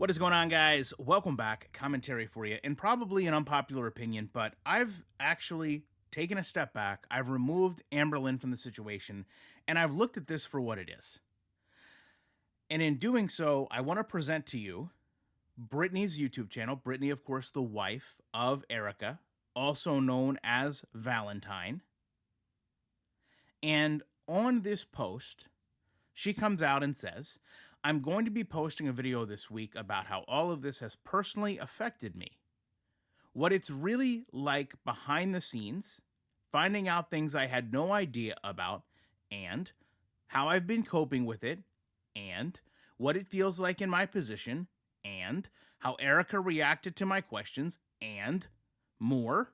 What is going on, guys? Welcome back. Commentary for you, and probably an unpopular opinion, but I've actually taken a step back. I've removed Amberlynn from the situation, and I've looked at this for what it is. And in doing so, I want to present to you Brittany's YouTube channel. Brittany, of course, the wife of Erica, also known as Valentine. And on this post, she comes out and says, I'm going to be posting a video this week about how all of this has personally affected me. What it's really like behind the scenes, finding out things I had no idea about, and how I've been coping with it, and what it feels like in my position, and how Erica reacted to my questions, and more.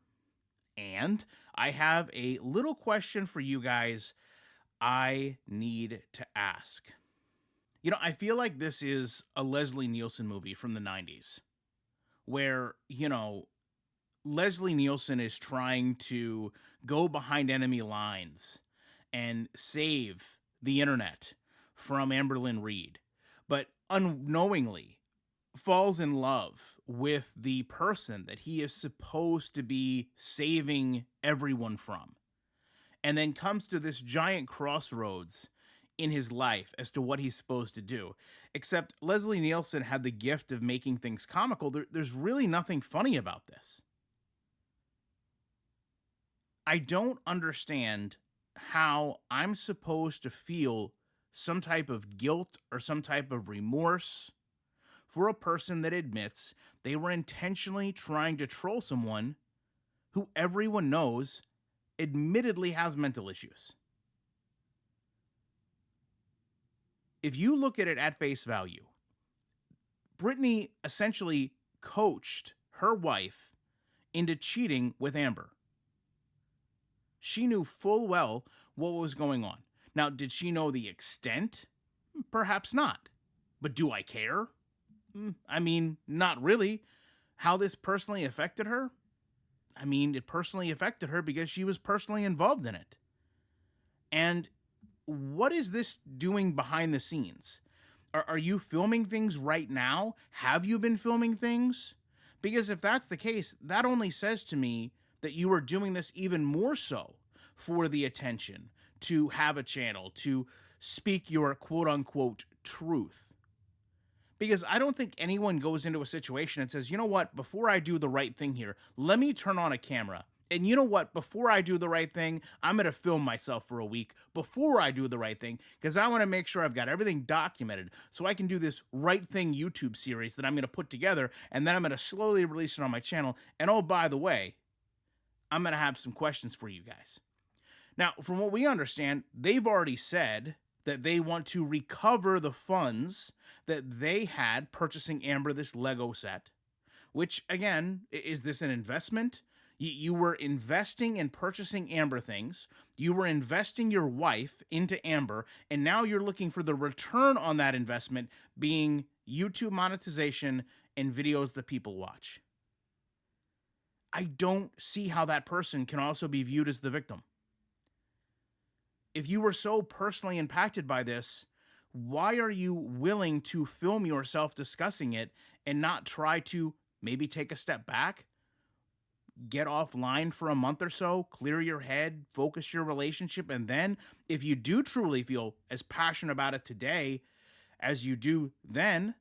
And I have a little question for you guys I need to ask. I feel like this is a Leslie Nielsen movie from the 90s where, Leslie Nielsen is trying to go behind enemy lines and save the internet from Amberlynn Ried, but unknowingly falls in love with the person that he is supposed to be saving everyone from, and then comes to this giant crossroads in his life as to what he's supposed to do. Except Leslie Nielsen had the gift of making things comical. There's really nothing funny about this. I don't understand how I'm supposed to feel some type of guilt or some type of remorse for a person that admits they were intentionally trying to troll someone who everyone knows admittedly has mental issues. If you look at it at face value, Brittany essentially coached her wife into cheating with Amber. She knew full well what was going on. Now, did she know the extent? Perhaps not. But do I care? I mean, not really. How this personally affected her? I mean, it personally affected her because she was personally involved in it. And what is this doing behind the scenes? Are you filming things right now? Have you been filming things? Because if that's the case, that only says to me that you are doing this even more so for the attention, to have a channel, to speak your quote unquote truth. Because I don't think anyone goes into a situation and says, you know what, before I do the right thing here, let me turn on a camera. And you know what, before I do the right thing, I'm going to film myself for a week before I do the right thing, because I want to make sure I've got everything documented so I can do this right thing YouTube series that I'm going to put together, and then I'm going to slowly release it on my channel. And oh, by the way, I'm going to have some questions for you guys. Now, from what we understand, they've already said that they want to recover the funds that they had purchasing Amber this Lego set, which, again, is this an investment? You were investing in purchasing Amber things. You were investing your wife into Amber, and now you're looking for the return on that investment being YouTube monetization and videos that people watch. I don't see how that person can also be viewed as the victim. If you were so personally impacted by this, why are you willing to film yourself discussing it and not try to maybe take a step back, get offline for a month or so, clear your head, focus your relationship, and then if you do truly feel as passionate about it today as you do then,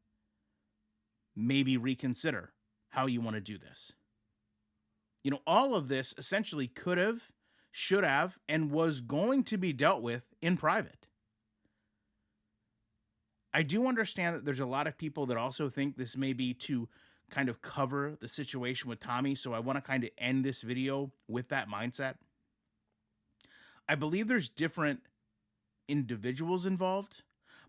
maybe reconsider how you want to do this? All of this essentially could have, should have, and was going to be dealt with in private. I do understand that there's a lot of people that also think this may be to kind of cover the situation with Tommy, so I want to kind of end this video with that mindset. I believe there's different individuals involved,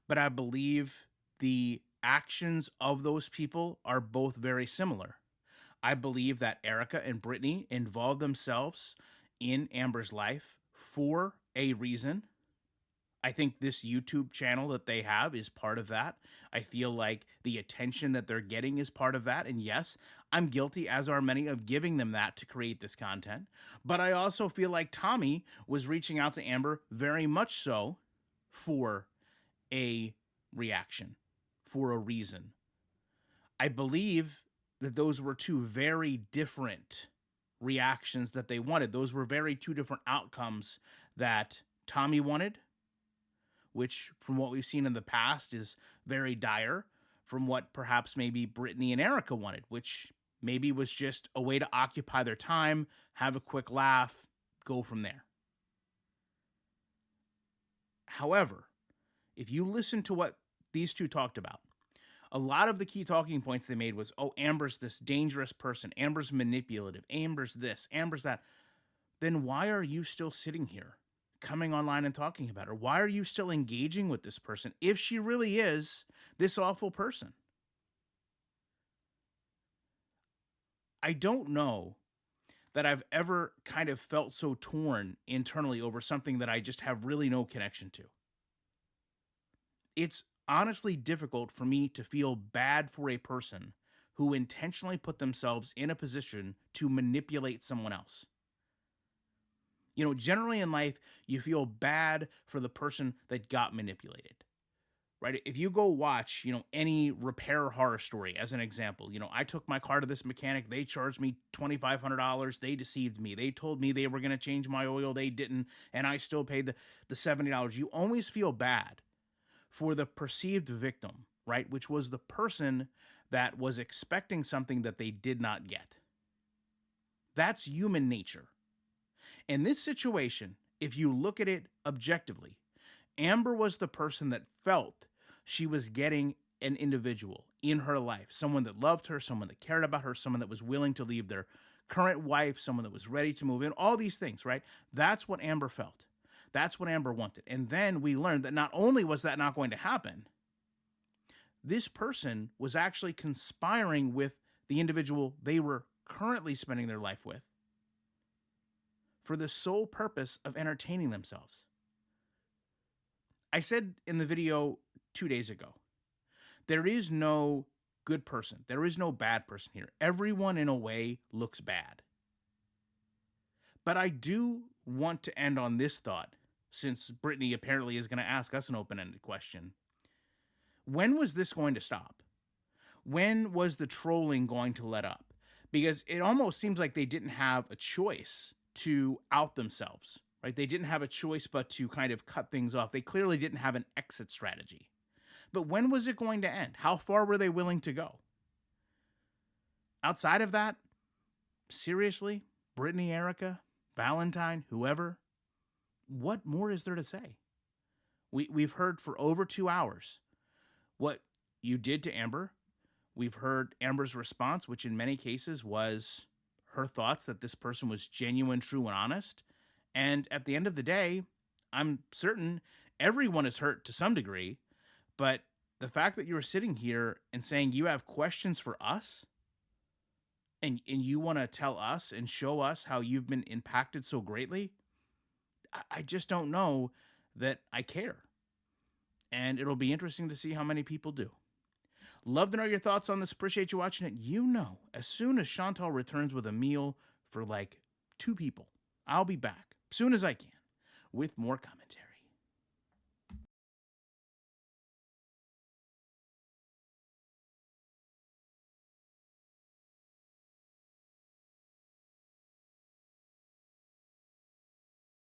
but I believe the actions of those people are both very similar. I believe that Erica and Brittany involved themselves in Amber's life for a reason. I think this YouTube channel that they have is part of that. I feel like the attention that they're getting is part of that. And yes, I'm guilty, as are many, of giving them that to create this content. But I also feel like Tommy was reaching out to Amber very much so for a reaction, for a reason. I believe that those were two very different reactions that they wanted. Those were very two different outcomes that Tommy wanted, which from what we've seen in the past is very dire, from what perhaps maybe Brittany and Erica wanted, which maybe was just a way to occupy their time, have a quick laugh, go from there. However, if you listen to what these two talked about, a lot of the key talking points they made was, oh, Amber's this dangerous person. Amber's manipulative. Amber's this. Amber's that. Then why are you still sitting here coming online and talking about her? Why are you still engaging with this person if she really is this awful person? I don't know that I've ever kind of felt so torn internally over something that I just have really no connection to. It's honestly difficult for me to feel bad for a person who intentionally put themselves in a position to manipulate someone else. You know, generally in life, you feel bad for the person that got manipulated, right? If you go watch, any repair horror story as an example, I took my car to this mechanic. They charged me $2,500. They deceived me. They told me they were going to change my oil. They didn't. And I still paid the $70. You always feel bad for the perceived victim, right? Which was the person that was expecting something that they did not get. That's human nature. In this situation, if you look at it objectively, Amber was the person that felt she was getting an individual in her life, someone that loved her, someone that cared about her, someone that was willing to leave their current wife, someone that was ready to move in, all these things, right? That's what Amber felt. That's what Amber wanted. And then we learned that not only was that not going to happen, this person was actually conspiring with the individual they were currently spending their life with for the sole purpose of entertaining themselves. I said in the video 2 days ago, there is no good person. There is no bad person here. Everyone in a way looks bad. But I do want to end on this thought, since Brittany apparently is going to ask us an open-ended question. When was this going to stop? When was the trolling going to let up? Because it almost seems like they didn't have a choice to out themselves, right? They didn't have a choice but to kind of cut things off. They clearly didn't have an exit strategy. But when was it going to end? How far were they willing to go? Outside of that, seriously, Brittany, Erica, Valentine, whoever, what more is there to say? We've heard for over 2 hours what you did to Amber. We've heard Amber's response, which in many cases was her thoughts that this person was genuine, true, and honest. And at the end of the day, I'm certain everyone is hurt to some degree, but the fact that you're sitting here and saying you have questions for us and you want to tell us and show us how you've been impacted so greatly, I just don't know that I care. And it'll be interesting to see how many people do. Love to know your thoughts on this. Appreciate you watching it. As soon as Chantal returns with a meal for like 2 people, I'll be back as soon as I can with more commentary.